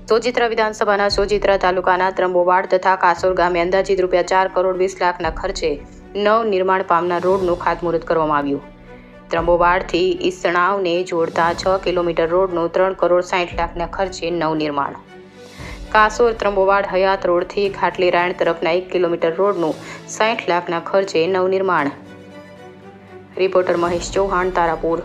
સોજિત્રા વિધાનસભાના સોજિત્રા તાલુકાના ત્રંબોવાડ તથા કાસોર ગામે અંદાજિત ₹4 કરોડ 20 લાખના ખર્ચે નવનિર્માણ પામનાર રોડનું ખાતમુહૂર્ત કરવામાં આવ્યું. ત્રંબોવાડથી ઈસણાવને જોડતા 6 કિલોમીટર રોડનું 3 કરોડ 60 લાખના ખર્ચે નવનિર્માણ. કાસોર ત્રંબોવાડ હયાત રોડથી ખાટલી રાયણ તરફના 1 કિલોમીટર રોડનું 60 લાખના ખર્ચે નવનિર્માણ. રિપોર્ટર મહેશ ચૌહાણ, તારાપુર.